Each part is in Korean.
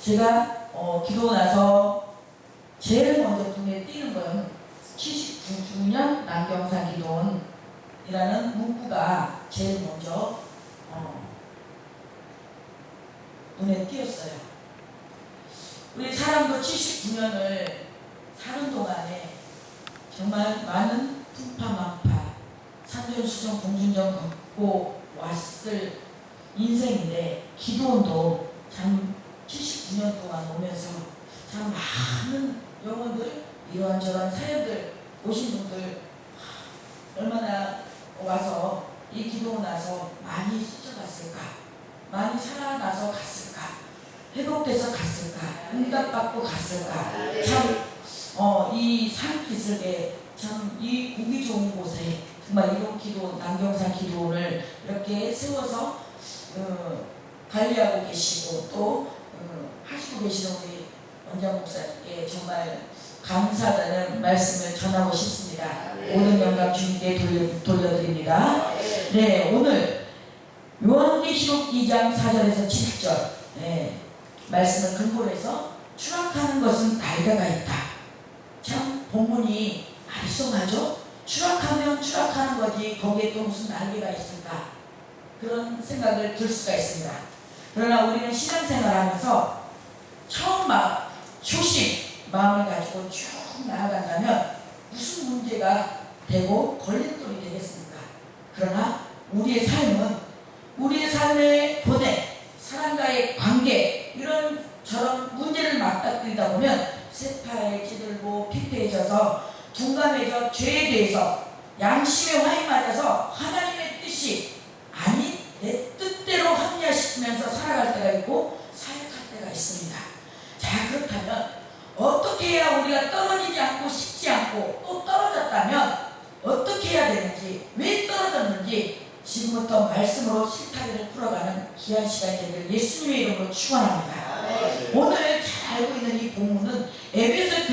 제가 기도 나서 제일 먼저 눈에 띄는 건 79주년 남경산 기도원이라는 문구가 제일 먼저 눈에 띄었어요. 우리 사람도 79년을 사는 동안에 정말 많은 풍파망파, 산전수전, 공중전 겪고 왔을 인생인데, 기도원도 참 79년 동안 오면서 참 많은 영혼들, 이런저런 사연들 오신 분들 얼마나 와서 이 기도원 와서 많이 스쳐갔을까, 많이 살아나서 갔을까, 회복돼서 갔을까, 응답받고 갔을까. 참 이 산기슭에 참 이 공기 좋은 곳에 정말 이런 기도, 남경산 기도원을 이렇게 세워서 관리하고 계시고 또 하시고 계시는 우리 원장 목사님께 정말 감사하다는 말씀을 전하고 싶습니다. 모든 영광 주님께 돌려드립니다. 네, 오늘 요한계시록 2장 4절에서 7절 말씀을 근거로 해서 추락하는 것은 날개가 있다. 참 본문이 알쏭하죠? 추락하면 추락하는 거지 거기에 또 무슨 날개가 있을까? 그런 생각을 들 수가 있습니다. 그러나 우리는 신앙생활하면서 처음 초심 마음을 가지고 쭉 나아간다면 무슨 문제가 되고 걸림돌이 되겠습니까? 그러나 우리의 삶은 우리의 삶의 보내 사람과의 관계 이런 저런 문제를 맞닥뜨리다 보면 세파에 찌들고 피폐해져서 둔감해져 죄에 대해서 양심의 화에 맞아서 하나님의 뜻이 아닌 내 뜻대로 합리화시키면서 살아갈 때가 있고 사역할 때가 있습니다. 자, 그렇다면 어떻게 해야 우리가 떨어지지 않고 식지 않고 또 떨어졌다면 어떻게 해야 되는지, 왜 떨어졌는지 지금부터 말씀으로 실타래를 풀어가는 귀한 시간이 되기를 예수님의 이름으로 축원합니다. 오늘 잘 알고 있는 이 본문은 에베소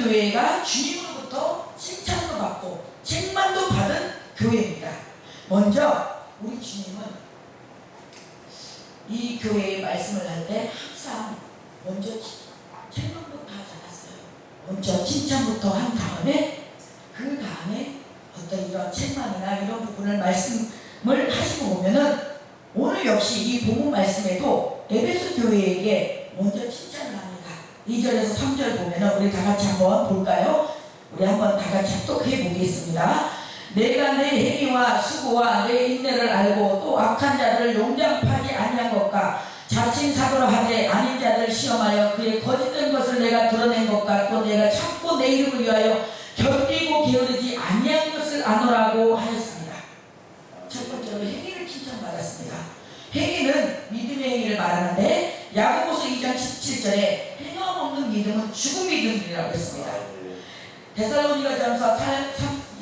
교회가 주님으로부터 칭찬도 받고 책망도 받은 교회입니다. 먼저 우리 주님은 이 교회의 말씀을 할 때 항상 먼저 책망부터 하지 않았어요. 먼저 칭찬부터 한 다음에 그 다음에 어떤 이런 책망이나 이런 부분을 말씀을 하시고 보면은 오늘 역시 이 본문 말씀에도 에베소 교회에게 먼저 칭찬을 합니다. 2절에서 3절 보면은 우리 다 같이 한번 볼까요? 우리 한번 다 같이 합독해 보겠습니다. 내가 내 행위와 수고와 내 인내를 알고 또 악한 자들을 용납하지 아니한 것과 자칭 사도라 하되 아닌 자들을 시험하여 그의 거짓된 것을 내가 드러낸 것과 또 내가 참고 내 이름을 위하여 견디고 게으르지 아니한 것을 아노라고 하였습니다. 첫 번째로 행위를 칭찬받았습니다. 행위는 믿음의 행위를 말하는데 야고보서 2장 17절에 행함 없는 믿음은 죽은 믿음이라고 했습니다. 데살로니가전서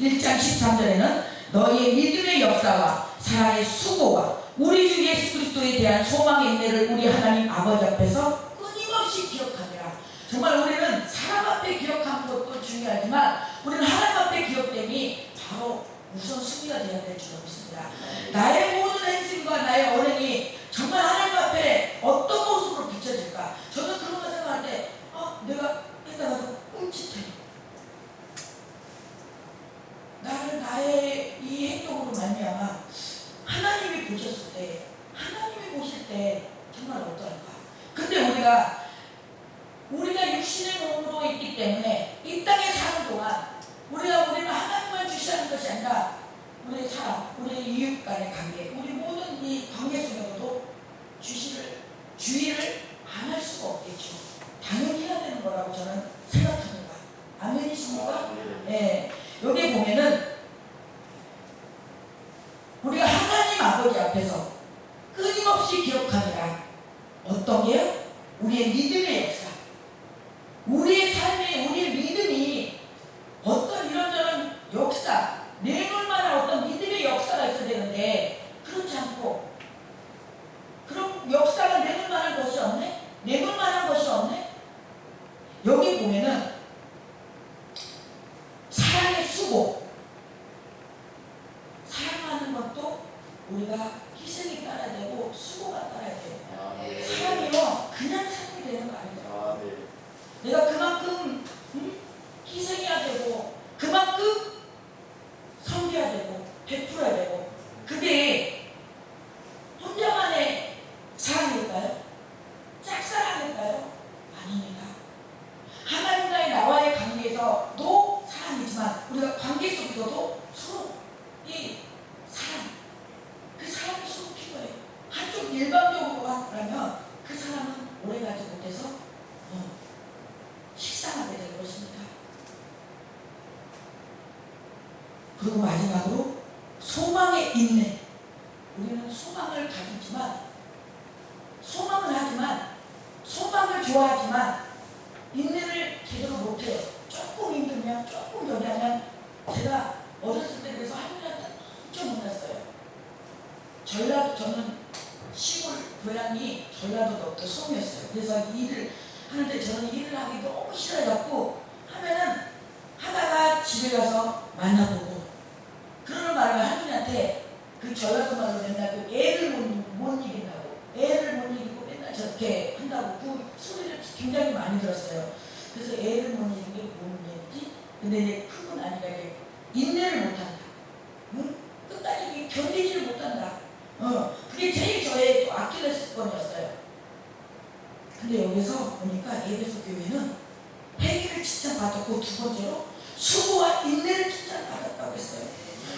1장 13절에는 너희의 믿음의 역사와 사랑의 수고와 우리 주 예수 그리스도에 대한 소망의 인내를 우리 하나님 아버지 앞에서 끊임없이 기억하리라. 정말 우리는 사람 앞에 기억하는 것도 중요하지만 우리는 하나님 앞에 기억됨이 바로 우선순위가 되어야 될 줄 믿습니다. 나의 모든 행실과 나의 언행이 정말 하나님 앞에 어떤 모습으로 비춰질까? 저는 그런 거 생각할 때 내가 했다가도 끔찍해. 나의 이 행동으로 말미암아 하나님이 보셨을 때, 하나님이 보실 때 정말 어떨까? 근데 우리가 육신의 몸으로 있기 때문에 이 땅에 사는 동안 우리는 하나님만 주시하는 것이 아니라 우리의 사람, 우리의 이웃 간의 관계, 우리 모든 이 관계 속에서도 주의를 안 할 수가 없겠죠. 당연히 해야 되는 거라고 저는 생각합니다. 아멘이십니까? 네. 여기 보면은 우리가 하나님 아버지 앞에서 끊임없이 기억하니라. 어떤 게요? 우리의 믿음의 역사. 우리의 삶에 우리의 믿음이 어떤 이런저런 역사, 내놓을만한 어떤 믿음의 역사가 있어야 되는데 그렇지 않고 그런 역사가 내놓을만한 것이 없네? 내놓을만한 것이 없네? 여기 보면은 사랑의 수고, 사랑하는 것도 우리가 희생이 따라야 되고 수고가 따라야 돼요. 일방적으로 하면 그 사람은 오래가지 못해서 식상하게 될 것입니다. 그리고 마지막으로 소망의 인내. 우리는 소망을 가지지만, 소망을 하지만, 소망을 좋아하지만 인내를 제대로 못해요. 조금 힘들면, 조금 저기 하면. 제가 어렸을 때 그래서 할머니한테 엄청 혼났어요. 저는 시골 고향이 전라도도 송이었어요. 그래서 일을 하는데 저는 일을 하기 너무 싫어갖고 하면은 하다가 집에 가서 만나보고 그러는 말을 할머니한테 그 전라도 말로 맨날 그 애를 못 이긴다고, 애를 못 이기고 맨날 저렇게 한다고 그 소리를 굉장히 많이 들었어요. 그래서 애를 못 이기는 게 뭔 얘기지? 근데 이제 큰 건 아니라 이제 인내를 못한다. 응? 끝까지 견디지를 못한다. 그게 제일 저의 또 아킬레스건이었어요. 근데 여기서 보니까 에베소 교회는 회개를 칭찬받았고 두 번째로 수고와 인내를 칭찬받았다고 했어요.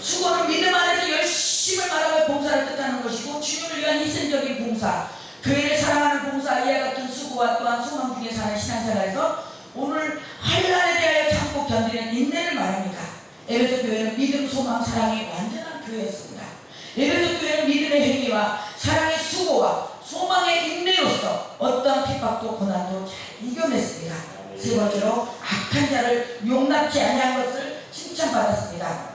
수고는 믿음 안에서 열심을 말하며 봉사를 뜻하는 것이고 주님을 위한 희생적인 봉사, 교회를 사랑하는 봉사, 이와 같은 수고와 또한 소망 중에 사는 신앙생활에서 오늘 환난에 대하여 참고 견디는 인내를 말합니다. 에베소 교회는 믿음, 소망, 사랑의 완전한 교회였습니다. 에베소 교회는 믿음의 행위와 사랑의 수고와 소망의 인내로서 어떤 핍박도 고난도 잘 이겨냈습니다. 세 번째로 악한 자를 용납지 아니한 것을 칭찬받았습니다.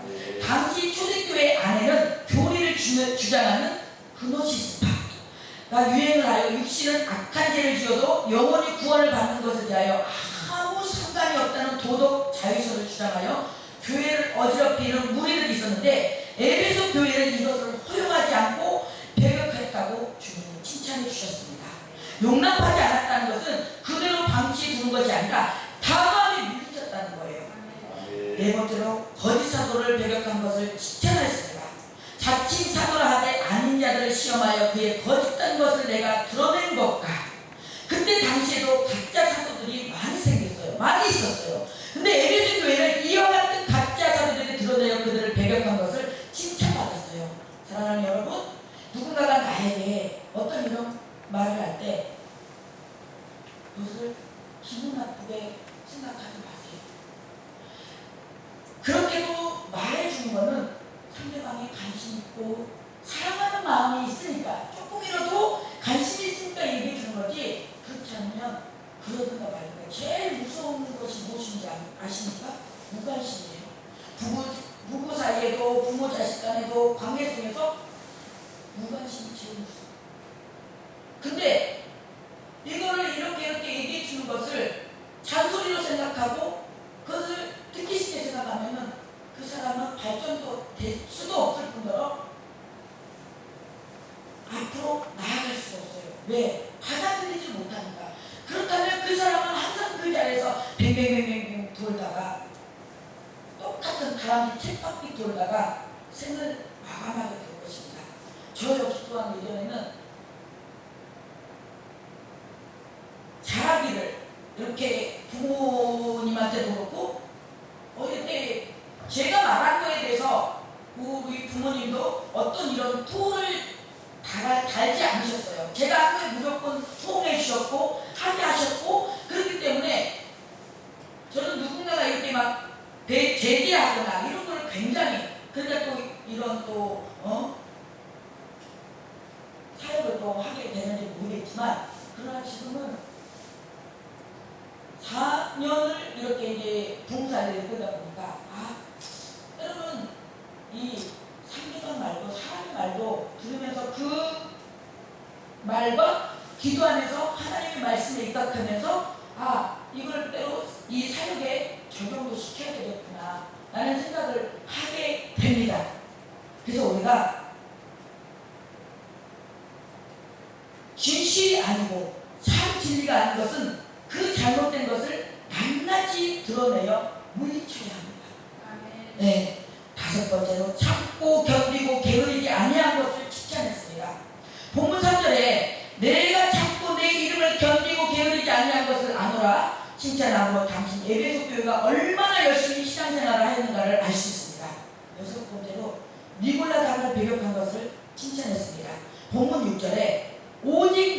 당시 초대교회 안에는 교리를 주장하는 그노시스파가 유행을 하여 육신은 악한 죄를 지어도 영원히 구원을 받는 것에 대하여 아무 상관이 없다는 도덕 자유서를 주장하여 교회를 어지럽히는 무리들이 있었는데 에베소 교회는 이것을 허용하지 않고 배격했다고 주님은 칭찬해 주셨습니다. 용납하지 않았다는 것은 그대로 방치해 두는 것이 아니라 다감히 물리쳤다는 거예요. 네 번째로 거짓 사도를 배격한 것을 칭찬했습니다. 자칭 사도라 하되 아닌 자들을 시험하여 그의 거짓된 것을 내가 드러낸 것과, 그때 당시에도 가짜 사도들이 많이 생겼어요. 많이 있었어요. 근데 에베소 교회는 이와 같은 가짜 사도들이 드러내어 그들을 배격한 것을 칭찬받았어요. 사랑하는 여러분, 누군가가 나에게 어떤 이런 말을 할 때 그것을 기분 나쁘게 생각하지 마세요. 그렇게도 말해주는 거는 상대방이 관심 있고 사랑하는 마음이 있으니까, 조금이라도 관심이 있으니까 얘기해 주는 거지, 그렇지 않으면 그러든가 말든가. 제일 무서운 것이 무엇인지 아십니까? 무관심이에요. 부부 사이에도 부모 자식 간에도 관계 속에서 무관심이 제일 무서워요. 근데 이거를 이렇게 얘기해 주는 것을 잔소리로 생각하고 그것을 듣기 쉽게 생각하면은 그 사람은 발전도 될 수도 없을 뿐더러 앞으로 나아갈 수가 없어요. 왜? 받아들이지 못하니까. 그렇다면 그 사람은 항상 그 자리에서 뱅뱅뱅뱅 돌다가 똑같은 바람이 쳇바퀴 돌다가 생을 마감하게 될 것입니다. 저 역시 또한 예전에는 잘하기를 이렇게 부모님한테도 그렇고 어릴 때 제가 말한 거에 대해서 우리 부모님도 어떤 이런 토를 달지 않으셨어요. 제가 한 거에 무조건 호응해 주셨고 합의하셨고, 그렇기 때문에 저는 누군가가 이렇게 막 제재하거나 이런 걸 굉장히, 그러니까 또 이런 또 사역을 또 하게 되는지 모르겠지만, 그러나 지금은 4년을 이렇게 이제 봉사를 하다 보니까, 여러분 이 상대방 말도 사람의 말도 들으면서 그 말과 기도 안에서 하나님의 말씀에 입각하면서 이걸 때로 이 사역에 적용도 시켜야 되겠구나 라는 생각을 하게 됩니다. 그래서 우리가 진실이 아니고 참 진리가 아닌 것은 그 잘못된 것을 낱낱이 드러내어 물리쳐야 합니다. 네. 다섯 번째로 참고 견디고 게으르지 아니한 것을 칭찬했습니다. 본문 3절에 내가 참고 내 이름을 견디고 게으르지 아니한 것을 아노라 칭찬함으로 당신 에베소 교회가 얼마나 열심히 신앙생활을 하였는가를 알 수 있습니다. 여섯 번째로 니골라당을 배격한 것을 칭찬했습니다. 본문 6절에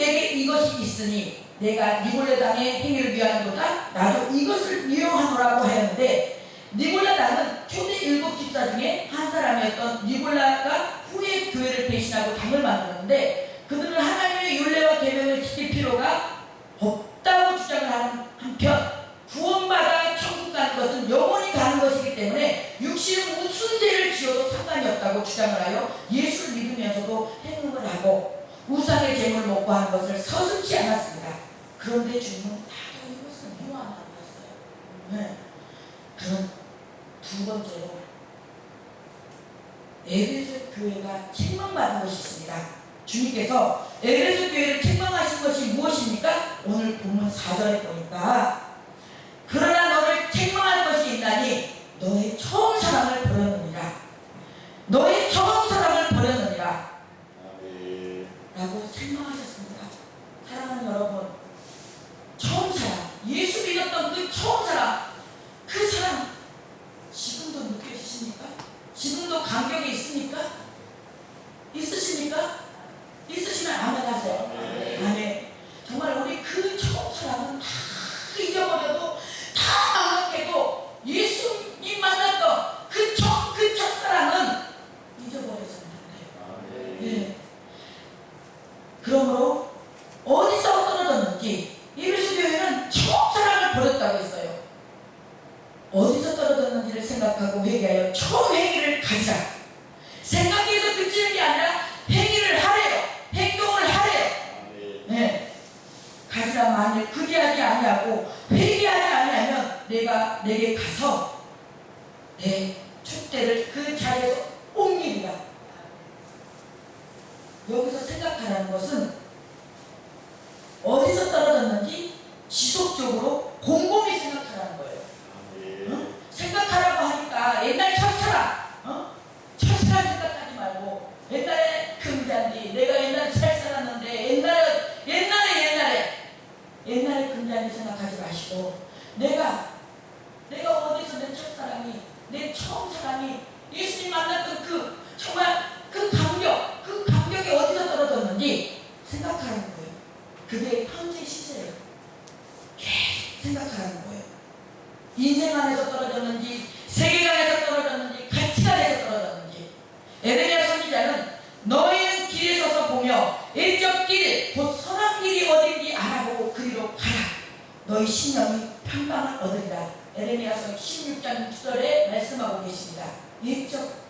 내게 이것이 있으니 내가 니골라 당의 행위를 위하노라. 나도 이것을 이용하노라고 하였는데, 니골라 당은 초대 7 집사 중에 한 사람이었던 니골라가 후에 교회를 배신하고 당을 만들었는데, 그들은 하나님의 율례와 계명을 지킬 필요가 없다고 주장을 하는 한편, 구원받아 천국 가는 것은 영원히 가는 것이기 때문에 육신은 무슨 죄를 지어도 상관이 없다고 주장을 하여 예수를 믿으면서도 행음을 하고 우상의 제물을 먹고 하는 것을 서슴지 않았습니다. 그런데 주님은 다들 이것을 미워한다고 했어요. 네. 그런 두 번째로 에베소 교회가 책망받은 것이 있습니다. 주님께서 에베소 교회를 책망하신 것이 무엇입니까? 오늘 본문 4절에 보니까, 그러나 너를 책망할 것이 있나니 너의 처음 사랑을 버렸느니라. 너의 처음 사랑을 버렸느니라. 라고 책망하셨습니다. 사랑하는 여러분, 처음 사랑, 예수 믿었던 그 처음 사랑, 그 사랑 지금도 느껴지십니까? 지금도 감격이 있습니까? 있으십니까? 있으시면 아멘 하세요. 아멘. 정말 우리 그 처음 사랑은 다 잊어버려도, 다 망각해도 예수님 만났던 그 첫사랑은 잊어버려서는 안 돼요. 네. 그러므로 어디서 떨어졌는지, 에베소 교회는 첫사랑을 버렸다고 했어요. 어디서 떨어졌는지를 생각하고 회개하여 처음 행위를 가지라. 생각해서 그치는 게 아니라 행위를 하래요. 행동을 하래요. 네. 가지라. 만일 그리하지 아니하고 회개하지 아니하면 내가 내게 가서 내 촛대를 그 자리에서 옮기리라. 여기서 생각하라는 것은 어디서 떨어졌는지 지속적으로 곰곰이 생각하라는 거예요. 어? 생각하라고 하니까 옛날 첫사랑, 첫사랑 생각하지 말고, 옛날에 금잔디, 내가 옛날에 잘 살았는데, 옛날에 금잔디 생각하지 마시고, 내가 어디서 내 첫사랑이, 내 처음 사랑이, 예수님 만났던 정말 그 감격이 어디서 떨어졌는지 생각하라는 거예요. 그게 현재 시제예요. 계속 생각하라는 거예요. 인생 안에서 떨어졌는지, 세계관에서 떨어졌는지, 가치관에서 떨어졌는지. 에레미야 선지자는 너희는 길에 서서 보며 일적 길, 곧 선한 길이 어딘지 알아보고 그리로 가라. 너희 심령이 평강을 얻으리라. 에레미야서 16장 9절에 말씀하고 계십니다. 일적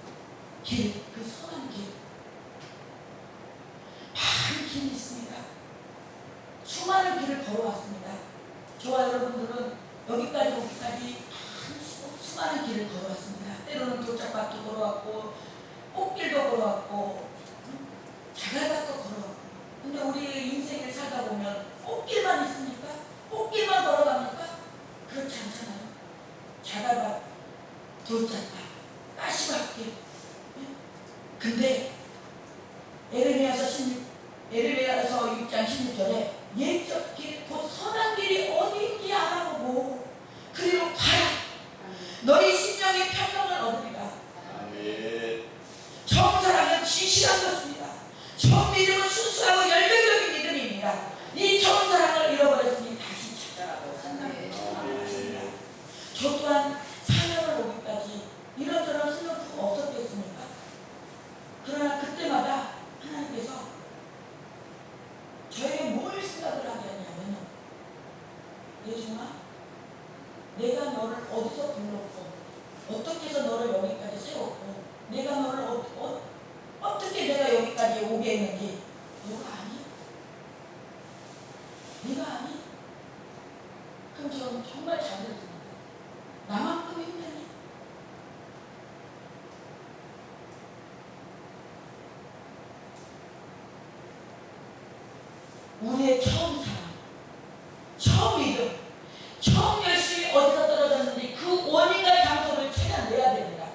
길, 그 선한 길. 많은 길이 있습니다. 수많은 길을 걸어왔습니다. 저와 여러분들은 여기까지 오기까지 수많은 길을 걸어왔습니다. 때로는 도착밭도 걸어왔고, 꽃길도 걸어왔고, 자갈밭도 걸어왔고. 근데 우리의 인생을 살다 보면 꽃길만 있습니까? 꽃길만 걸어갑니까? 그렇지 않잖아요. 자갈밭, 돌짝밭, 가시밭길. 근데 에레미야서 6장 16절에 옛적 길, 곧 선한 길이 어디인지 알아보고 그리로 가라. 너희 심령의 평강을 얻으리라. 처음 사랑은 진실한 것입니다. 처음 믿음은 순수하고 열정적인 믿음입니다. 이 처음 사랑을 잃어버렸으니 다시 찾아라고 생각합니다. 저 또한 사명을 오기까지 이런저런 슬럼프 없었겠습니까? 그러나 그때마다 하나님께서 저에게 뭘 생각을 하게 하냐면, 예준아, 내가 너를 어디서 불렀고 어떻게 해서 너를 여기까지 세웠고 내가 너를 어떻게 내가 여기까지 오게 했는지 너가 아니? 네가 아니? 그럼 저는 정말 잘해줍니다. 나만큼 힘드니? 우리의 처음 사랑, 처음 믿음, 처음 열심히 어디서 떨어졌는지 그 원인과 장소를 찾아내야 됩니다.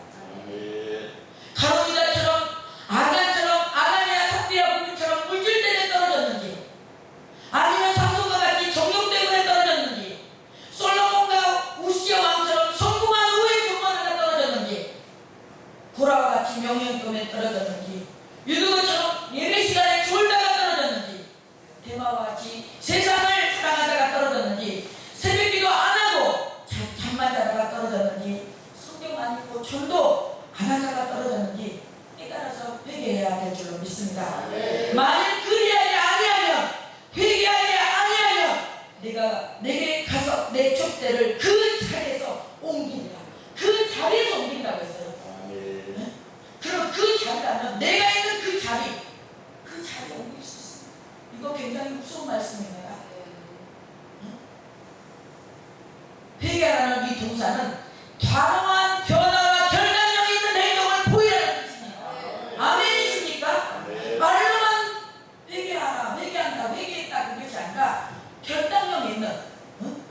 가로유다처럼, 아가니아 삽비라 부부처럼 물질 때문에 떨어졌는지, 아니면 삼손과 같이 정욕 때문에 떨어졌는지, 솔로몬과 우시아 왕처럼 성공한 후에 교만하다 떨어졌는지, 고라와 같이 명예욕 때문에 떨어졌는지, 유두거처럼 예배 시간에 졸다가 떨어졌는지, 대마와 굉장히 무서운 말씀입니다. 회개하라는 이 동사는 단호한 변화와 결단력 있는 행동을 보이라는 뜻입니다. 아멘이십니까? 말로만 회개하라, 회개한다, 회개했다 그것이 아니라 결단력 있는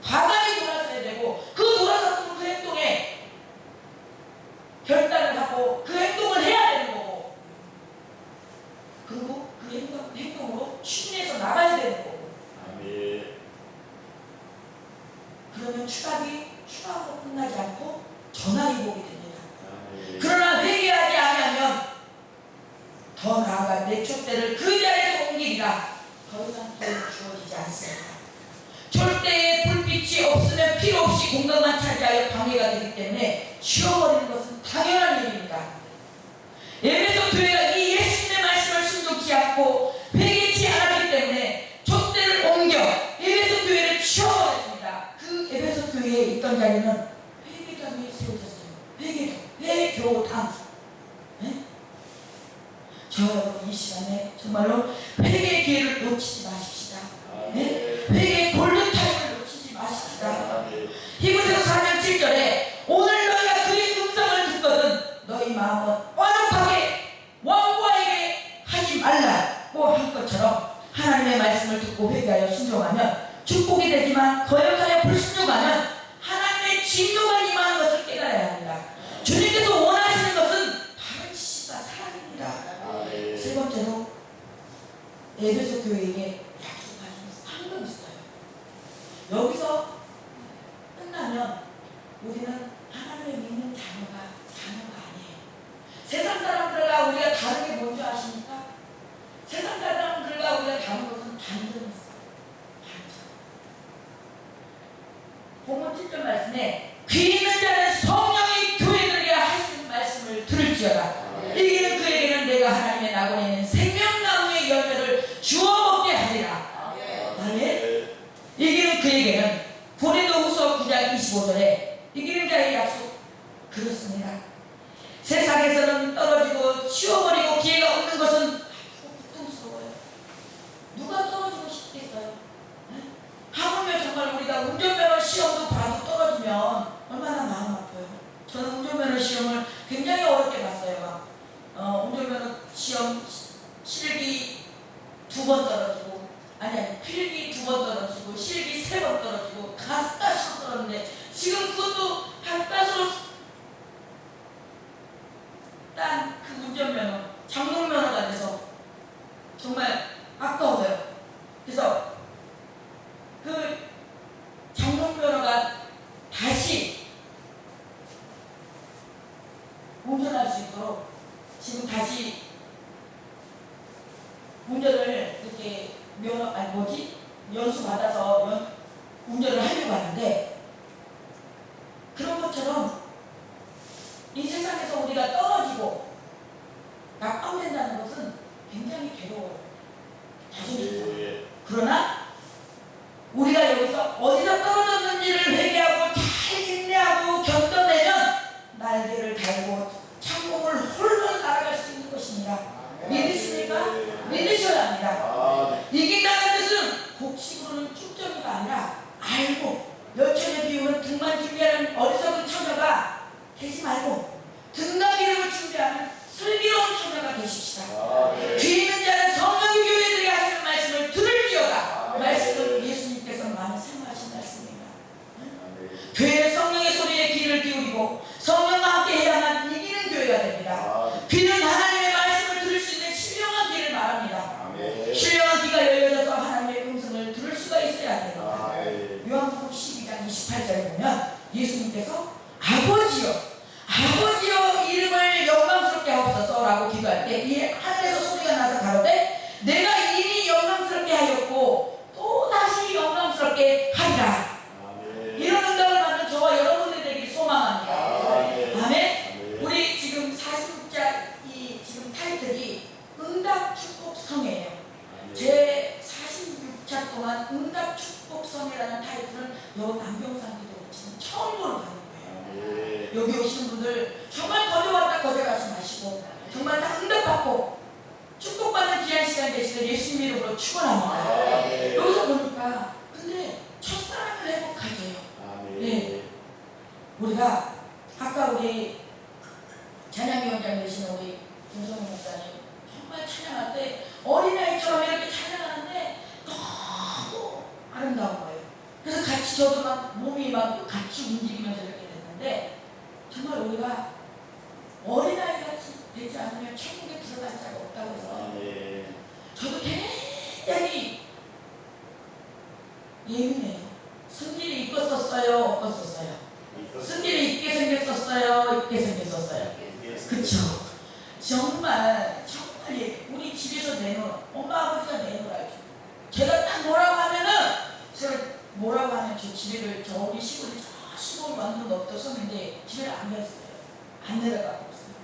과감히 돌아서야 되고 그 돌아서는 그 행동에 결단을 하고 그 행동을 해야 되는 거고 그리고 그 행동으로 추진해서 나가야 되는 거고 그러면 추락으로 끝나지 않고 전화위복이 됩니다. 그러나 회개하지 않으면 더 나아가 내 촛대를 그 자리에서 옮기리라 더 이상 도움이 주어지지 않습니다. 촛대에 불빛이 없으면 필요 없이 공간만 차지하여 방해가 되기 때문에 치워버리는 것은 당연한 일입니다. 에베소 교회가 이 예수님의 말씀을 순종치 않고 회개치 않았기 때문에 촛대를 옮겨 에베소 교회를 치워버렸습니다. 그 에베소 교회에 있던 자리는 회개당이 세워졌어요. 회교당. 네? 저 여러분 이 시간에 정말로 회개의 기회를 놓치지 마십시다. 네? 회개의 골든타임을 놓치지 마십시다. 히브리서 4장 7절에 오늘 너희가 그의 음성을 듣거든 너희 마음은 완곡하게 왕과에게 하지 말라고 한 것처럼 하나님의 말씀을 듣고 회개하여 순종하면 축복이 되지만 거역하여 불순종하면 하나님의 진노가 임하는 것을 깨달아야 합니다. 주님께서 원하시는 것은 바른 지식과 사랑입니다. 세 번째로 에베소 교회에게 약속하신 상급이 있어요. 여기서 끝나면 우리는 하나님을 믿는 자녀가 아니에요. 세상 사람들과 우리가 다른 게 뭔지 아십니까? 세상 사람들과 우리가 다른 것은 반전이 있어요. 본문 7절 말씀에 귀 있는 자는 성령이 교회들에게 하시는 말씀을 들을지어다. 이기는 그에게는 내가 하나님의 낙원에 있는 생명나무의 열매를 주워 먹게 하리라. 아멘. 이기는 그에게는 고린도후서 9장 25절에 이기는 자의 약속 그렇습니다. 세상에서는 떨어지고 치워버리고 기회가 없는 것은 고통스러워요. 누가 떨어지고 싶겠어요? 하물며 정말 우리가 운전면허 시험도 봐도 떨어지면 얼마나 마음 아파요. 저는 운전면허 시험을 굉장히 어렵게 봤어요. 운전면허 시험 실기 2번 떨어지고 필기 2번 떨어지고 실기 3번 떨어지고 가스가스로 떨어졌는데 지금 그것도 가스가스로 딴 그 운전면허 장롱면허가 돼서 정말 아까워요. 그래서 그 장롱면허가 다시 운전할 수 있도록 지금 다시 운전을 이렇게 연수 받아서 운전을 하려고 하는데 그런 것처럼 이 세상에서 우리가 떨어지고 낙방된다는 것은 굉장히 괴로워요. 자존심. 그러나 우리가 여기서 어디서 떨어졌는지를 회개하고 잘 인내하고 견뎌내면 날개를 달고 창공을 홀로 날아갈 수 있는 것입니다. 믿으십니까? 믿으셔야 합니다. 이긴다는 뜻은 곡식으로는 축전이가 아니라 알고 열천에 비우는 등만 준비하는 어리석은 처녀가 되지 말고 등과 기름을 준비하는 슬기로운 처녀가 되십시다. 귀 있는 자는 성령의 교회들이 하시는 말씀을 들을지어다. 말씀은 예수님께서 많이 사용하신 말씀입니다. 교회는 성령의 소리에 귀를 기울이고 성령과 함께 해야만 이기는 교회가 됩니다. 귀는 하나님의 말씀을 들을 수 있는 신령한 귀를 말합니다. 신령한 귀가 열려져서 하나님의 음성을 들을 수가 있어야 됩니다. 요한복음 12장 28절에 보면 예수님께서 아버지여 이름을 영광스럽게 하옵소서라고 기도할 때 이 하늘에서 소리가 나서 가로되 내가 이미 영광스럽게 하였고 또 다시 영광스럽게 하리라. 이런 응답을 받는 저와 여러분들이 되길 소망합니다. 아멘. 우리 지금 46자 이 지금 타이틀이 응답축복성이에요. 제 46차 동안 응답축복성이라는 타이틀은 여기 남경상 기도 지금 처음으로 받는 거예요. 여기 오시는 분들 정말 거저왔다 거절하지 마시고 정말 다 응답받고 축복받는 귀한 시간 되시면 예수님 이름으로 축원합니다. 여기서 보니까 근데 첫사랑을 회복하게요. 네. 우리가 아까 우리 찬양위원장 되시는 우리 김성희 목사님 정말 찬양할 때 어린아이처럼 이렇게 찬양하는데 너무 아름다운 거예요. 그래서 같이 저도 막 몸이 막 같이 움직이면서 이렇게 됐는데 정말 우리가 어린아이 같이 되지 않으면 천국에 들어갈 자가 없다고 해서 저도 굉장히 예민해요. 승질이 있었어요? 없었어요? 승질이 있게 생겼었어요? 있게 생겼었어요? 그쵸? 정말 우리 집에서 내놓아 엄마 아버지가 내놓아야죠. 제가 딱 뭐라고 하면은 제가 뭐라고 하면 저 집에를 저기 시골 완전 높더성인데 집에를 안 갔어요. 안 내려가고 있어요.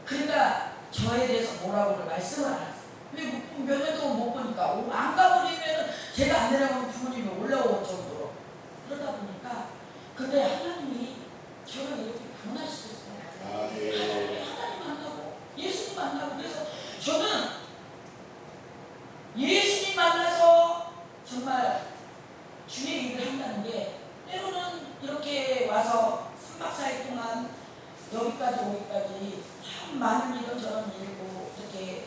그러니까 저에 대해서 뭐라고를 말씀을 안 했어요. 왜 몇 년 동안 못 보니까 안 가버리면 제가 안 내려가면 부모님이 올라올 정도로 그러다 보니까 근데 하나님이 저를 이렇게 변화시켰어요. 하나님 만나고 예수님 만나고 그래서 저는 예수님 만나서 정말 주의 일을 한다는 게 때로는 이렇게 와서 3박 4일 동안 여기까지 오기까지 참 많은 이런저런 일도 이렇게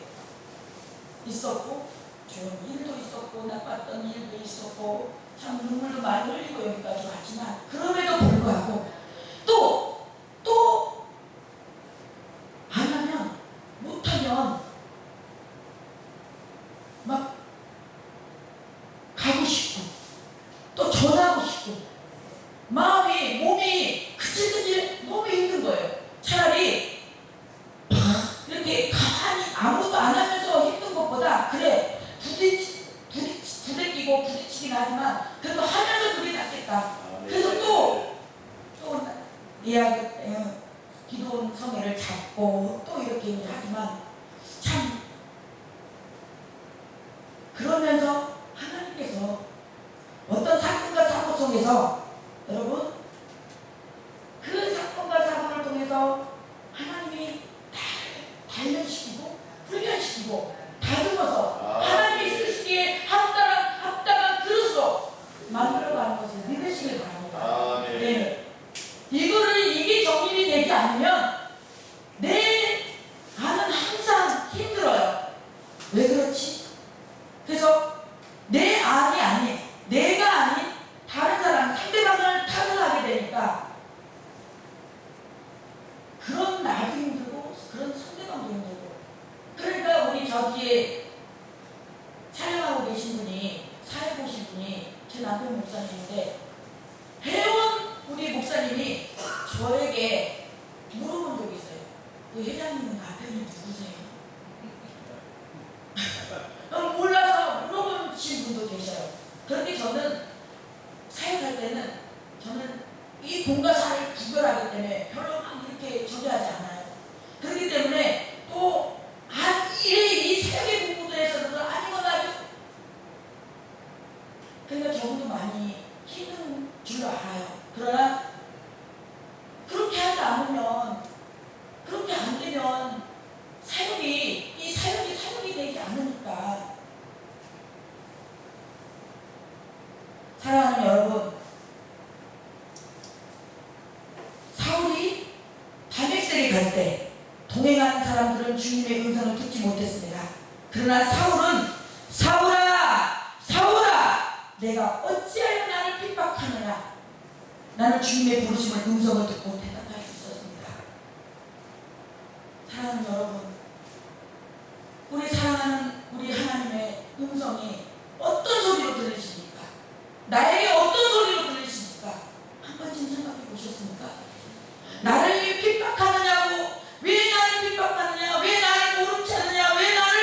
있었고 좋은 일도 있었고 나빴던 일도 있었고 참 눈물도 많이 흘리고 여기까지 왔지만 그럼에도 불구하고 또 안 하면 못하면 막 가고 싶고 또 전하고 싶고 몸이 그칠그칠 너무 힘든 거예요. 차라리 이렇게 가만히 아무것도 안 하면서 힘든 것보다 그래 부대끼고 부딪히긴 하지만 그래도 하면서 그게 낫겠다. 그래서 또 기도원 성회를 잡고 또 이렇게 하지만 참 그러면서 하나님께서 어떤 사건과 사고 속에서 여러분 그 사건과 사고를 통해서 하나님이 단련시키고 훈련시키고 다듬어서 하나님이 쓰시기에 합당한 그릇으로 만들어가는 것을 믿으시길 바랍니다. 네. 이게 정립이 되지 않으면 나는 항상 힘들어요. 왜 그렇지? 그래서 내 안이 아닌 내가 아닌 다른 사람 상대방을 탓을 하게 되니까 그런 나도 힘들고 그런 상대방도 힘들고 그러니까 우리 저기에 촬영하고 계신 분이 사회 보신 분이 제 남편 목사님인데 회원 우리 목사님이 저에게 물어본 적이 있어요. 그 회장님은 남편이 누구세요? 몰라서 물어보신 분도 계셔요. 그런데 저는 사역할 때는 저는 이 공과 사를 구별하기 때문에 별로 막 이렇게 조절하지 않아요. 그렇기 때문에 또 이 사역의 공부들에서는 아니거나 그러니까 저분도 많이 힘든 줄 알아요. 그러나 그렇게 하지 않으면 그렇게 안 되면 이 사역이 되지 않으니까 사랑하는 여러분 사울이 다메섹에 갈 때 동행하는 사람들은 주님의 음성을 듣지 못했습니다. 그러나 사울은 사울아 내가 어찌하여 나를 핍박하느냐 나는 주님의 부르심을 음성을 듣고 대답할 수 있었습니다. 사랑하는 여러분 우리 사랑하는 우리 하나님의 음성이 어떤 소리로 들리십니까? 나에게 어떤 소리로 들리십니까? 한 번쯤 생각해 보셨습니까? 나를 핍박하느냐고 왜 나를 핍박하느냐 왜 나를 모른 채하느냐 왜 나는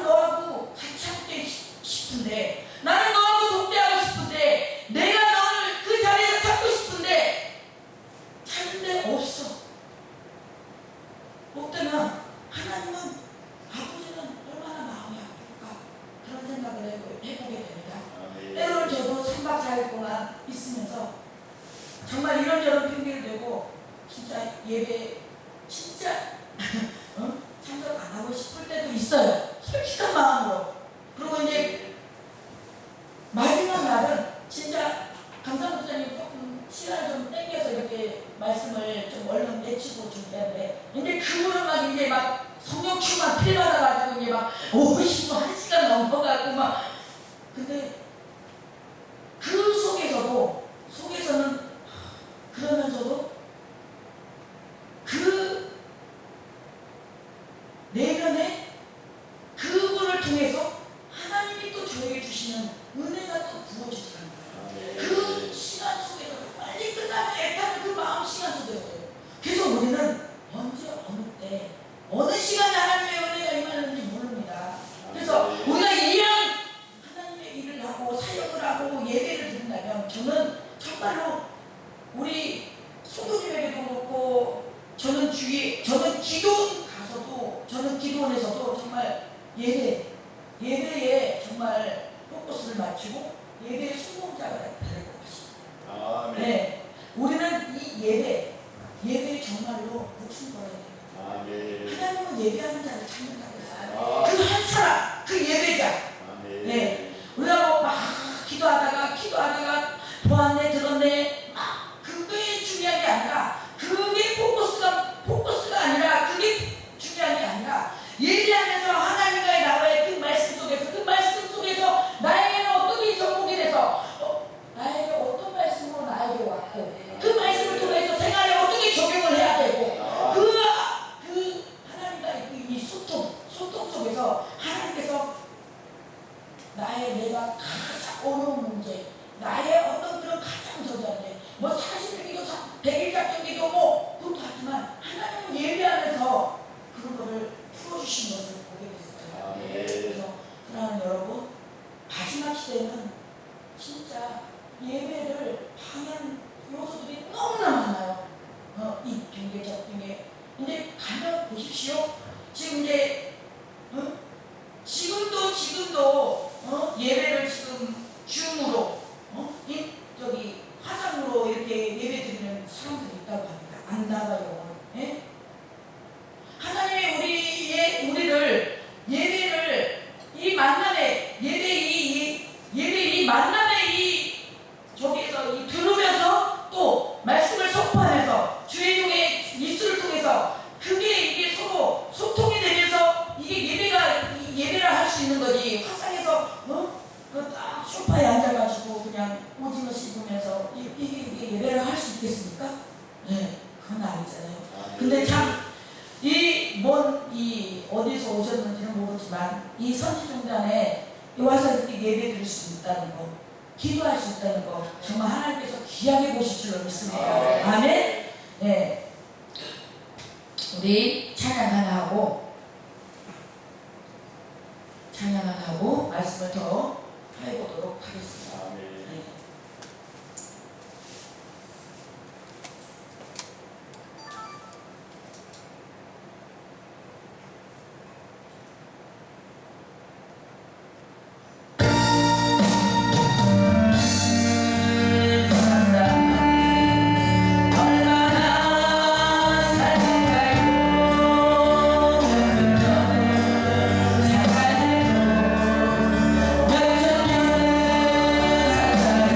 너하고 같이 함께 싶은데 나는 너하고 동대하고 싶은데 내가 너를 그 자리에서 찾고 싶은데 찾는데 없어. 못 되면 하나님은 아버지는 얼마나 마음이 아플까 그런 생각을 해보게 됩니다. 때로는 저도 3박 4일 동안 있으면서 정말 이런저런 핑계를 대고 진짜 예배 진짜 막 50분, 1시간 넘어가고 막. 근데 그 속에서는 그러면서도 그 내면에 그분을 통해서 하나님이 또 저에게 주시는 은혜가 또 부어지더라는 거예요. 그 시간 속에서 빨리 끝나면 애타는 그 마음 시간 속에서요. 그래서 우리는 언제 어느 때 어느 시간에 하나님의 은혜가 임하는지 모릅니다. 그래서 우리가 이왕 하나님의 일을 하고 사역을 하고 예배를 드린다면 저는 정말로 우리 성도님에게도 그렇고 저는 기도원 가서도 저는 기도원에서도 정말 예배에 정말 포커스를 맞추고 예배의 성공자가 될 것 같습니다. 네, 우리는 이 예배에 정말로 목숨 걸어야 됩니다. 하나님은 예배하는 자를 찾는다고 했어요. 그 한 사람, 그 예배자. 네, 우리가 뭐 막 기도하다가 보았네 들었네 막 그게 중요한 게 아니라 그게 포커스가 아니라 그게 중요한 게 아니라 예배하면서 하나님과의 나와의 그 말씀 속에서 나에게는 어떤 게 접목이 돼서 나에게 어떤 말씀으로 나에게 왔고 그 말씀을 통해서 생활에 어떻게 적용을 해야 되고 그 하나님과의 이 소통 속에서 하나님께서 내가 가장 어려운 문제 나의 어떤 그런 가장 저자인데 뭐 40일 기도 100일 작전 기도 뭐 그것도 하지만 하나님은 예배하면서 그런 거를 풀어주신 것을 보게 됐어요. 그래서 사랑하는 여러분 마지막 시대는 진짜 예배를 방해하는 요소들이 너무나 많아요. 이 핑계 저 핑계 이제 가면 보십시오. 지금 이제 지금도 예배를 지금 줌으로 화상으로 이렇게 예배 드리는 사람들이 있다고 합니다. 안 나가요. 예? 하나님이 우리를 예배를 이 만남에 이 만남에 저기에서 들으면서 또 말씀을 선포하면서 주의 종의 입술을 통해서 이게 서로 소통이 되면서 이게 예배를 할 수 있는 거지. 화상에서 딱 소파에 앉아가지고 그냥 오징어 씹으면서 이게 예배를 할 수 있겠습니까? 네, 그건 아니잖아요. 근데 참 어디서 오셨는지는 모르지만 이 선지중단에 와서 이렇게 예배 드릴 수 있다는 거, 기도할 수 있다는 거 정말 하나님께서 귀하게 보실 줄로 믿습니다. 아멘. 네, 우리 찬양 하나 하고 말씀을 더 해보도록 하겠습니다. 네. 내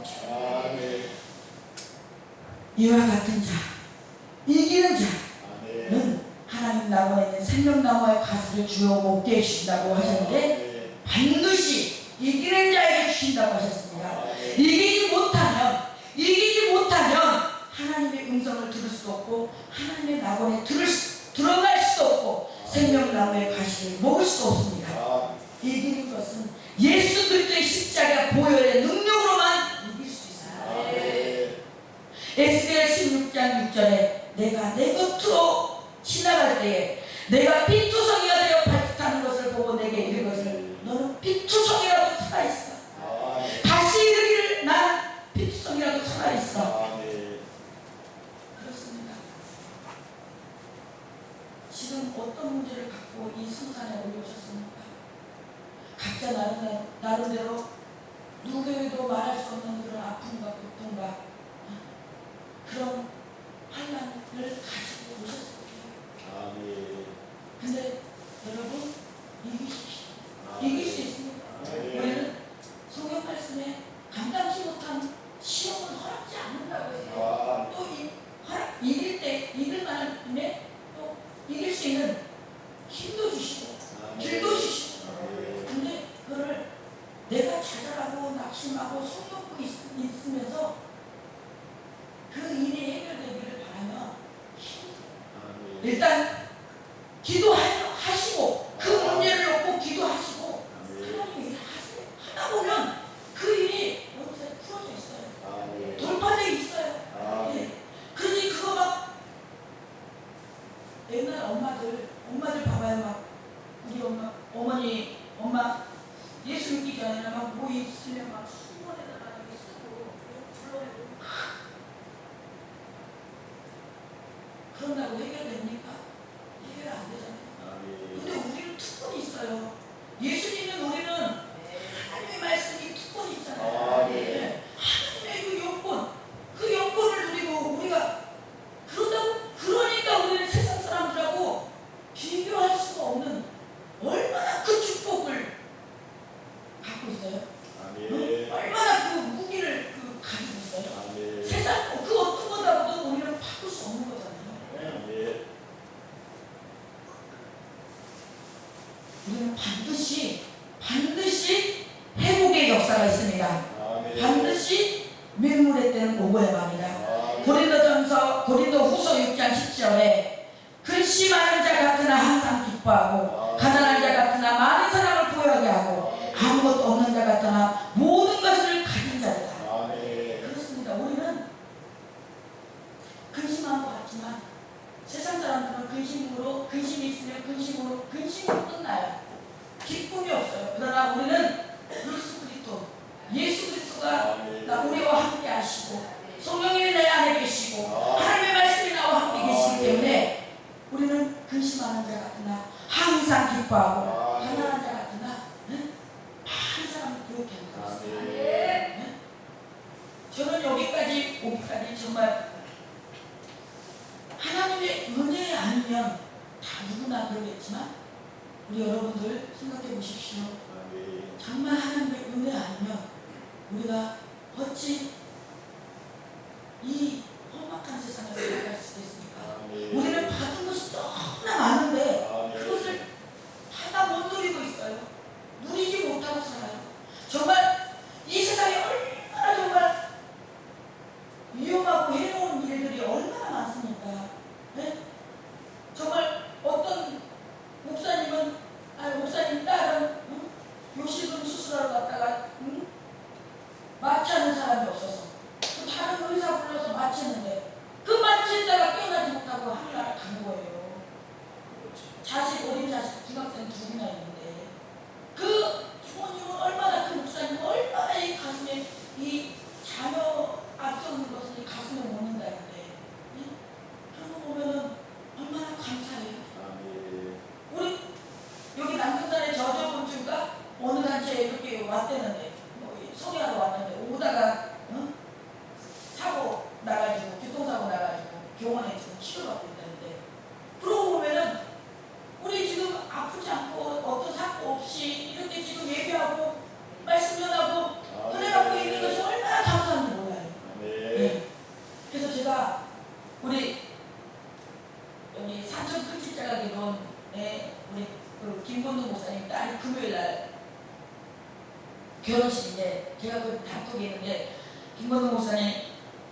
아멘. 이와 같은 자, 이기는 자는 아멘. 하나님 나무에 있는 생명나무의 가시를 주어 먹게 해주신다고 하셨는데 반드시 이기는 자에게 주신다고 하셨습니다. 이기지 못하면 하나님의 음성을 들을 수도 없고 하나님의 낙원에 들어갈 수도 없고 생명나무의 가시를 먹을 수도 없습니다. 이기는 것은 예수 그리스도의 십자가 보혈의 능력으로만 이길 수 있어요. 에스겔 16장 6절에 내가 내 곁으로 지나갈 때에 내가 피투성이가 되어 발짓하는 것을 보고 내게 이른 것을 너는 피투성이라도 살아있어. 다시 이르기를 나는 피투성이라도 살아있어. 그렇습니다. 지금 어떤 문제를 갖고 이 성산에 올려오셨습니까? 각자 나름대로 누구에게도 말할 수 없는 그런 아픔과 고통과 그런 환난을 가지고 오셨을 거예요. 근데 여러분 이기십시오. 이길 수 있습니다. 우리는 성경 말씀에 감당치 못한 시험은 허락지 않는다고 해요. 또 이길 만한데 또 이길 수 있는 힘도 주시고 길도 주시고. 근데 그거를 내가 좌절하고 낙심하고 속였고 있으면서 그 일이 해결되기를 바라면 일단 기도하시고 그 문제를 놓고 기도하시고 하나님 일 하다 보면 그 일이 어디서 풀어져 있어요. 돌파되어 있어요. 네. 그러니 그거 막 옛날 엄마들 봐봐요. 막 우리 엄마 예수 믿기 전에는 막 뭐 있으면 막 수건에다가 이렇게 쓰고 불러내고 그런다고 해결됩니까? 해결 안 되잖아요. 근데 우리는 특권이 있어요. 예수 믿는 우리는 하나님의 말씀이 특권이 있잖아요. 하나님의 그 여건을 누리고 우리가 그러니까 우리는 세상 사람들하고 비교할 수가 없는 얼마나 그 축복을 갖고 있어요. 얼마나 그 무기를 가지고 있어요. 세상 그 어떤 거라고도 우리는 바꿀 수 없는 거잖아요. 우리는 반드시 회복의 역사가 있습니다. 반드시 밀물의 때는 오고야 합니다. 고린도 후서 6장 10절에 근심하는 자 같으나 항상 기뻐하고 가난한 자 같으나 많은 사랑을 보여하게 하고 아무것도 없는 자 같으나 모든 것을 가진 자다. 그렇습니다. 우리는 근심한 것 같지만 세상 사람들은 근심이 있으면 근심으로 끝나요. 기쁨이 없어요. 그러나 우리는 예수 그리스도가 우리와 함께 하시고 성령님이 내 안에 계시고 하나님의 말씀이 나와 함께 계시기 때문에 우리는 근심하는 자 같으나 항상 기뻐하고 가난한 자 같으나 많은 사람을 그렇게 합니다. 저는 여기까지 오기까지 정말 하나님의 은혜 아니면 다 누구나 그러겠지만 우리 여러분들 생각해 보십시오. 정말 하나님의 은혜 아니면 우리가 어찌 이 험악한 세상을 살아갈 수 있겠습니까? 우리는 받은 것이 너무나 많은데 그것을 다 못 누리고 있어요. 누리지 못하고 살아요. 정말 이 세상에 얼마나 정말 위험하고 해로운 일들이 얼마나 많습니까? 네? 정말 어떤 목사님 딸은 요실금 수술하러 갔다가 마취하는 사람이 없어서 또 다른 의사 불러서 마취 김건우 목사님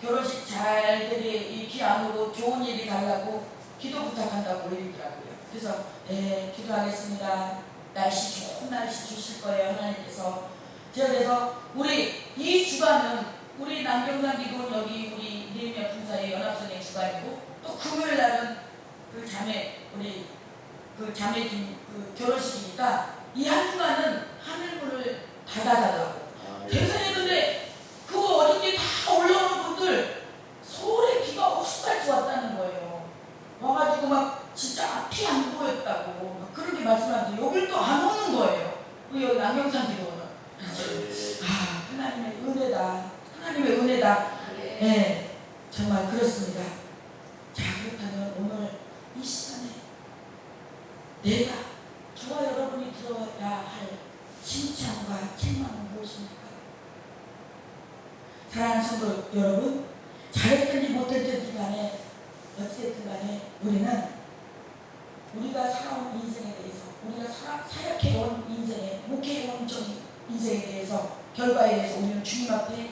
결혼식 잘 되게 이 피아노로 좋은 일이 달라고 기도 부탁한다고 얘기하고요. 그래서 네, 기도하겠습니다. 날씨 좋은 날씨 주실 거예요, 하나님께서. 제가 그래서 우리 이 주간은 우리 남경산 기도는 여기 우리 네명 분사의 연합선의 주간이고, 또 금요일 날은 그 자매 우리 그 자매님 그 결혼식이니까 이 한 주간은 하늘문을 닫아달라고. 대선했는데 그거 어저께 다 올라오는 분들 서울에 비가 억수같이 왔다는 거예요. 와가지고 막 진짜 앞이 안 보였다고 막 그렇게 말씀하는데 여길 또 안 오는 거예요. 여기 남경산 기도는. 아, 하나님의 은혜다. 하나님의 은혜다. 네, 정말 그렇습니다. 자, 그렇다면 오늘 이 시간에 내가 저와 여러분이 들어야 할 칭찬과 책망은 무엇입니까? 사랑하는 성도 여러분, 잘했든지 못했든지 간에 어찌됐든 간에 우리는 우리가 살아온 인생에 대해서, 우리가 사역해온 인생에, 목회해온 인생에 대해서, 결과에 대해서 우리는 주님 앞에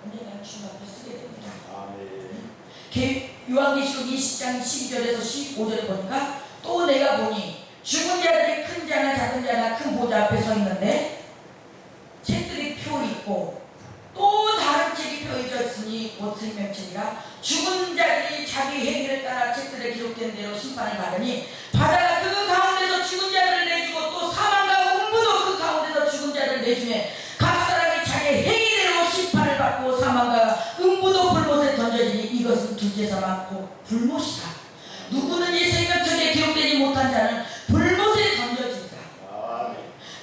언젠가는 주님 앞에 쓰게 됩니다. 요한계시록 20장 12절에서 15절에 보니까 또 내가 보니 죽은 자들이 큰 자나 작은 자나 큰 보좌 앞에 서 있는데 책들이 펴 있고 또 다른 책이 펴져 있으니 곧 생명책이라. 죽은 자들이 자기 행위를 따라 책들에 기록된 대로 심판을 받으니 바다가 그 가운데서 죽은 자들을 내주고 또 사망과 음부도 그 가운데서 죽은 자들을 내주매 각 사람이 자기 행위대로 심판을 받고 사망과 음부도 불못에 던져지니 이것은 둘째서 많고 불못이다. 누구든지 생명책에 기록되지 못한 자는 불못에 던져진다.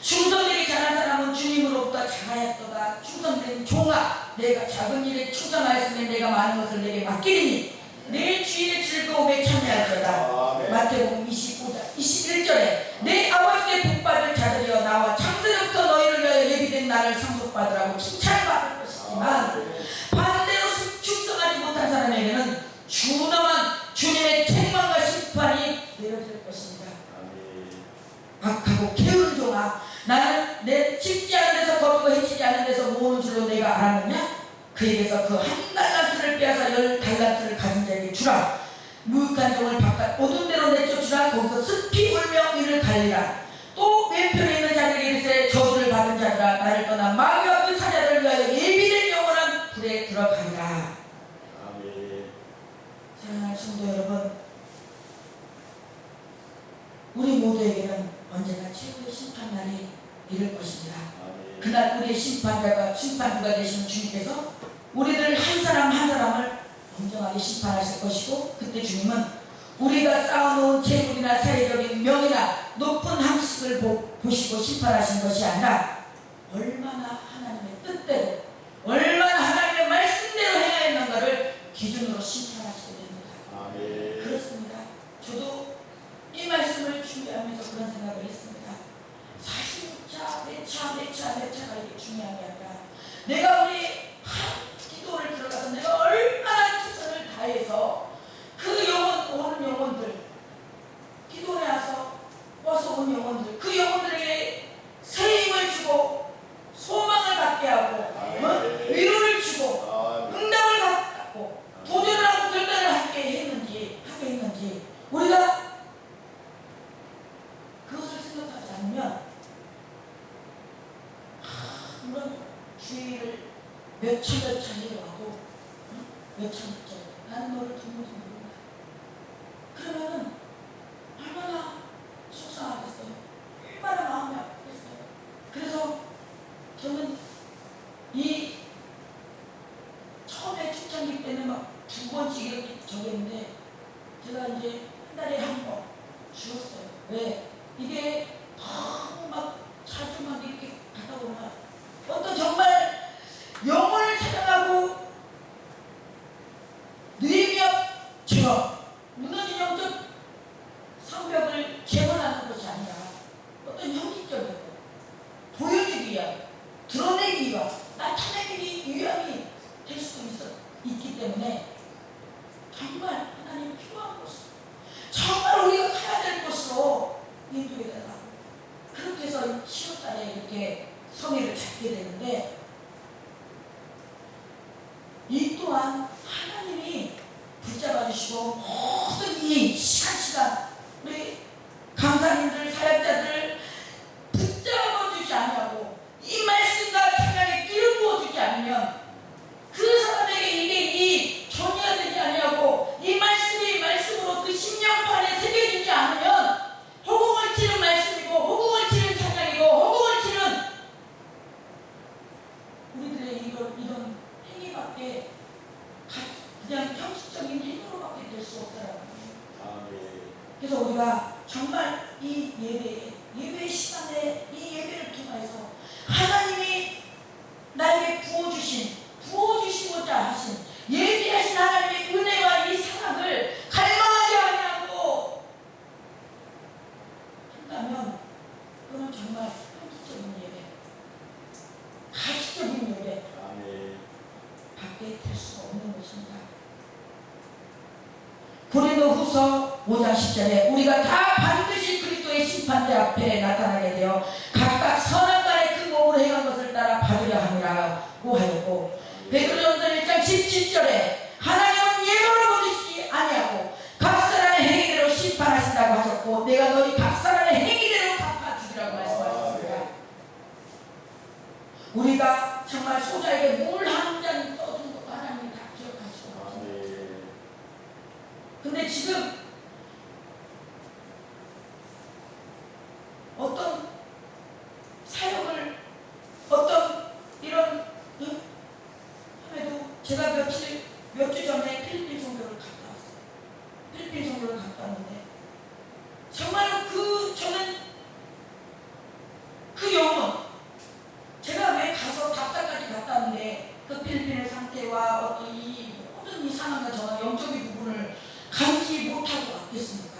충성되게 잘한 사람은 주님으로부터 자하였도다. 충성된 종아, 내가 작은 일에 충성하였으면 내가 많은 것을 내게 맡기리니 내 주인의 즐거움에 참여할거다. 마태복음 25장 21절에 내 아버지께 복받을 자들이여 나와 창세로부터 너희를 위하여 예비된 나를 상속받으라고 칭찬받을 것이지만 반대로 충성하지 못한 사람에게는 준엄한 주님의 책망과 심판이 내려질 것입니다. 악하고 게으른 종아, 나는 내 짚지 않은 데서 거두고 해치지 않은 데서 모으는 줄로 내가 알았느냐? 그에게서 그 한 달란트를 빼앗아 10달란트를 가진 자에게 주라. 무익한 종을 바깥 어두운 데로 내쫓으라. 거기서 습히 울며 이를 갈리라. 또 왼편에 있는 자들에게 이르되 저주를 받은 자들아, 나를 떠나 마귀와 그 사자들을 위하여 예비된 영원한 불에 들어가리라. 사랑하는 성도 여러분, 우리 모두에게는 언제나 최고의 심판날이 이를 것입니다. 그날 우리의 심판주가 되시는 주님께서 우리들 한 사람 한 사람을 엄정하게 심판하실 것이고, 그때 주님은 우리가 쌓아놓은 재물이나 사회적인 명예나 높은 함식을 보시고 심판하신 것이 아니라 얼마나 하나님의 뜻대로, 얼마나 하나님의 말씀대로 행하였는가를 기준으로 심판하시게 됩니다. 그렇습니다. 저도 이 말씀을 준비하면서 그런 생각을 했습니다. 사실 몇 차가 이게 중요한 게 아니라 내가 우리 한 기도를 들어가서 내가 얼마나 최선을 다해서 그 영혼, 오는 영혼들, 기도에 와서 온 영혼들, 그 영혼들에게 새 힘을 주고 소망을 갖게 하고 위로를 주고 응답을 갖고 도전을 하고 결단을 하게 했는지 우리가 그것을 생각하지 않으면 물론 주의를 몇천 내려가고 몇천 나는 너를 도무지 모른다. 그러면은 얼마나 속상하겠어요. 얼마나 마음이 아프겠어요. 그래서 저는 이 처음에 초창기 때는 막 2번씩 이렇게 적였는데 제가 이제 한 달에 한 번 주었어요. 왜? 이게 너무 막 자주 막 이렇게 가다 보면 어떤 정말 영혼을 찾아가고 느헤미야처럼 무너진 영적 성벽을 재건하는 것이 아니라 어떤 형식적이고 보여주기 위한, 드러내기 위한, 나타내기 위함이 될 수도 있기 때문에 정말 하나님 필요한 곳으로, 정말 우리가 가야 될 곳으로 이 또한 하나님이 붙잡아 주시고 모든 이 시간 우리 강사님들 사역자들 붙잡아 주지 않냐고 이 말씀과 찬양에 기름 부어 주지 않으면 그 사람에게 이게 이 전이가 되지 않냐고 이 말씀이 말씀으로 그 심령판에 새겨지지 않으면 호공을 치는 말씀이고 호공을 치는 찬양이고 호공을 치는 우리들의 이런 행위밖에 그냥 형식적인 행위로밖에 될 수 없다라는 거예요. 그래서 우리가 정말 이 예배 시간에 이 예배를 통해서 하나님이 나에게 부어주시고자 하신 예비하신 하나님의 은혜와 이 사랑을 갈망하지 않냐고 한다면 그건 정말 형식적인 예배, 가시적인 예배 밖에 될 수가 없는 것입니다. 고린도후서 5장 10절에 우리가 다 반드시 그리스도의 심판대 앞에 나타나게 되어 각각 선악간에 그 몸으로 행한 것을 따라 받으려 함이라고 하였고 베드로전서 1장 17절에 하나님은 예물을 보시지 아니하고 각 사람의 행위대로 심판하신다고 하셨고 내가 너희 각 사람의 행위대로 갚아주리라고 말씀하셨습니다. 우리가 정말 소자에게 물 한 잔 떠준 것도 하나님이 다 기억하시고 근데 지금 어떤 사역을 어떤 이런 함에도 제가 몇 주 전에 필리핀 선교를 갔다 왔어요. 필리핀 선교를 갔다 왔는데 정말로 저는 그 영혼 제가 왜 가서 답사까지 갔다 왔는데 그 필리핀의 상태와 어떤 이 모든 이 상황과 저는 영적인 부분을 감지 못하고 왔겠습니까?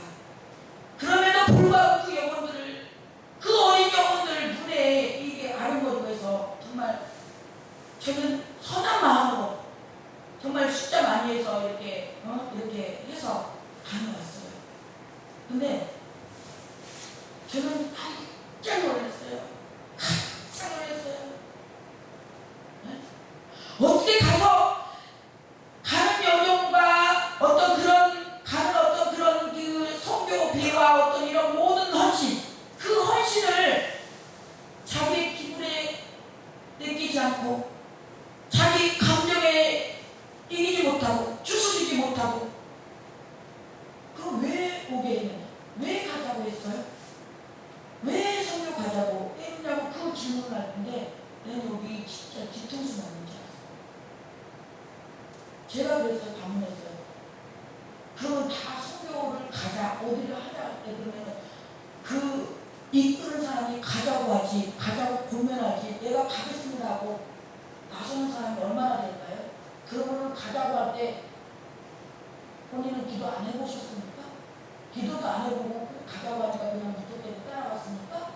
그럼에도 불구하고 그 영혼들을 그 어린 영혼들 눈에 이게 아른거리고 해서 정말 저는 선한 마음으로 정말 숫자 많이 해서 이렇게 해서 다녀왔어요. 근데 저는 깜짝 놀랐어요. 깜짝 놀랐어요. 네? 어떻게 가서 가는 여정과 어떤 그런 그 선교 비와 어떤 이런 모든 헌신 그 헌신을 자기의 기분에 느끼지 않고 자기 감정에 이기지 못하고 추스리지 못하고 그럼 왜 오게 했느냐? 왜 가자고 했어요? 왜 선교 가자고 했냐고 그 질문을 할 텐데 내가 여기 진짜 뒤통수 맞는 줄 알았어요. 제가 그래서 반문했어요. 그러면 다 선교를 가자 어디를 하자 할 때 그러면 그 이끄는 사람이 가자고 하지 가자고 고면하지 내가 가겠습니다 하고 나서는 사람이 얼마나 될까요? 그러면 가자고 할 때 본인은 기도 안 해보셨습니까? 기도도 안 해보고 가자고 하니까 그냥 무턱대고 따라갔습니까?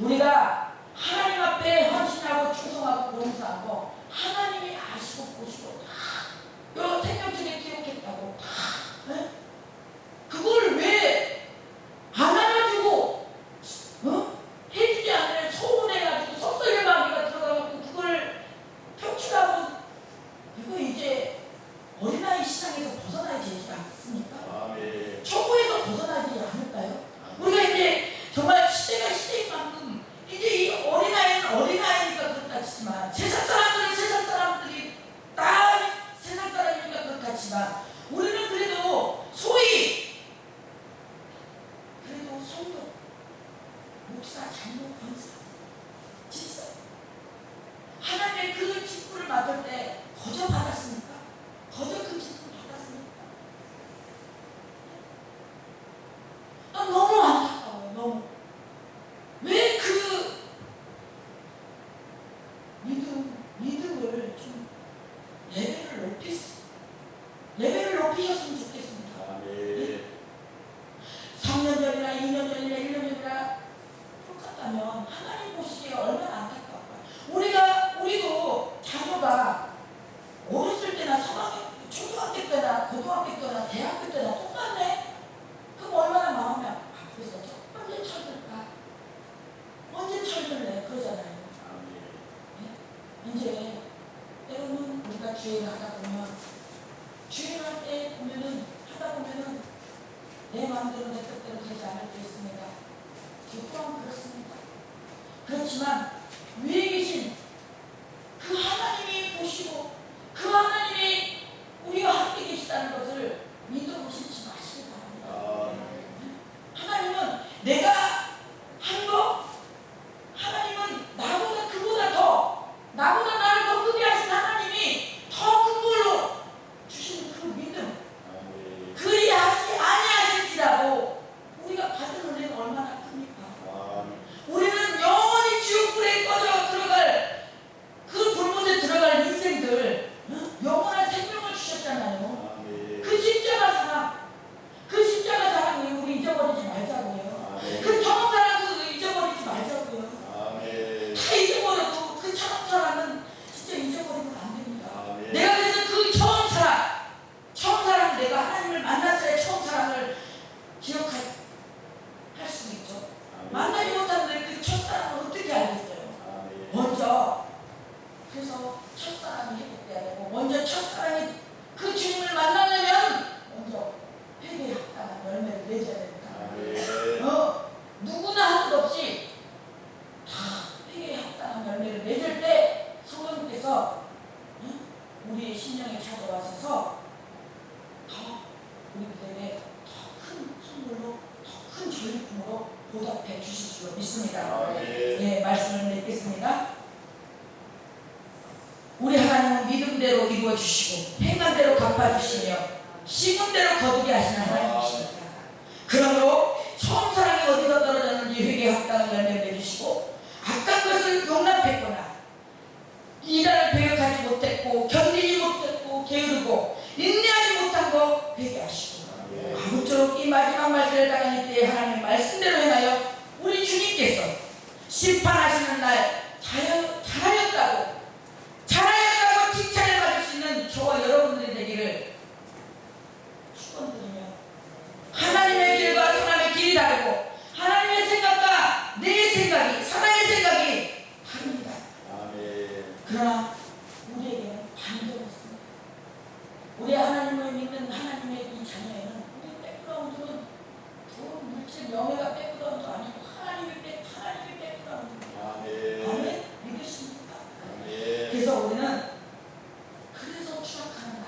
우리가 하나님 앞에 헌신하고 충성하고 봉사하고 하나님이 아시고 보시고 다 생명책에 기록했다고 다 네? 그걸 왜 안 안아주고 해주지 않으면 서운해가지고 섭섭의 마귀가 들어가고 그걸 표출하고 이거 이제 어린아이 시장에서 벗어나야 되지 않습니까? 천국에서 벗어나지 않을까요? 우리가 이제 정말 시대가 시대인 만큼 이제 이 어린아이는 어린아이니까 그렇다 치지만 세상 사람들이 다 세상 사람이니까 그렇다 치지만 우리는 그래도 소위 성도, 목사, 장로, 권사, 집사 하나님의 그 직분을 받을 때 거저 받았습니까? 거저 그 직분 받았습니까? 너무 안타까워요. 너무 왜 그 믿음을 좀 레벨을 높이셨으면 좋겠습니다. 3년 전이나 2년 전이나 1년 전이나 똑같다면 하나님 보시기에 얼마나 안타까울까요? 우리도 자녀가 어렸을 때나 초등학교 때나 고등학교 때나 대학교 때나 똑같네? 그럼 얼마나 마음이 아프겠어? 언제 철들까? 언제 철들래? 그러잖아요. 네? 이제 때로는 우리가 주행을 하다 보면 주행할 때 보면은 하다 보면은 내 마음대로 내 뜻대로 되지 않을 때 있습니다. 저 또한 그렇습니다. 그렇지만 위에 계신 그 하나님이 보시고 그 하나님이 우리와 함께 계시다는 것을 믿어보시지 마시기 바랍니다. 하나님은 내가 한 거, 하나님은 나보다 그보다 더, 나보다 나를 더 크게 하신 하나님이 더 큰 걸로 주시는 그 믿음, 그리하지 아니하실지라도 우리가 받은 은혜는 얼마나 큽니까? 우리는 영원히 지옥불에 꺼져 들어갈 그 불못에 들어갈 인생들, 영원한 생명을 주셨잖아요. 그 십자가 사랑, 그 십자가 사랑을 우리 잊어버리지 말자고요. 그 처음 사랑도 잊어버리지 말자고요. 다 잊어버려도 그 처음 사랑은 진짜 잊어버리면 안 됩니다. 내가 그래서 그 처음 사랑 내가 하나님을 만났어야 처음 사랑을 기억할 수 있죠. 만나지 못하는데 그 첫사랑을 어떻게 알겠어요? 먼저 그래서 첫사랑이 회복돼야 되고, 먼저 첫사랑이 그 주님을 만나려면 먼저 회개에 합당한 열매를 맺어야 됩니다. 누구나 할 것 없이 다 회개에 합당한 열매를 맺을 때 성령님께서 우리의 심령에 찾아와서 더 우리들에게 더 큰 선물로, 더 큰 전리품으로 보답해 주실 줄 믿습니다. 예, 말씀을 맺겠습니다. 우리 하나님은 믿음대로 이루어 주시고 행한 대로 갚아 주시며 심은 대로 거두게 하시는 하나님이십니다. 그러므로 처음 사랑이 어디서 떨어졌는지 회개에 합당한 열매를 맺으시고, 악한 것을 용납했거나 이단을 배역하지 못했고 견디지 못했고 게으르고 인내하지 못한 거 회개하시고, 아무쪼록 이 마지막 말씀을 당한 이때에 하나님의 말씀대로 행하여 우리 주님께서 심판하시는 날 잘하였다고 칭찬을 받을 수 있는 저와 여러분들이 되기를 축원드리며, 하나님의 길과 사람의 길이 다르고 하나님의 생각과 내 생각이, 사람의 생각이 다릅니다. 그러나 우리에게는 반대였습니다. 우리 하나님을 믿는 하나님의 이 자녀에는 우리 백그라운드는 돈, 물질, 명예가 백그라운드 아니고 하나님의 백그라운드입니다. 아멘? 믿으십니까? 그래서 우리는 추락하는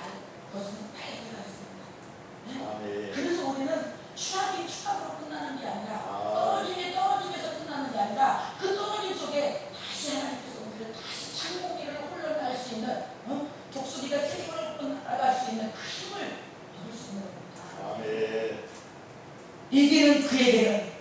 것은 달리가 있습니다. 그래서 우리는 추락이 추락으로 끝나는 게 아니라 떨어짐에서 끝나는 게 아니라 그 떨어짐 속에 다시 하나님께서 우리를 다시 창고기를 흘러갈 수 있는, 독수리가 세월을 나갈 수 있는 그 힘을 얻을 수 있는 겁니다. 이기는 그에게는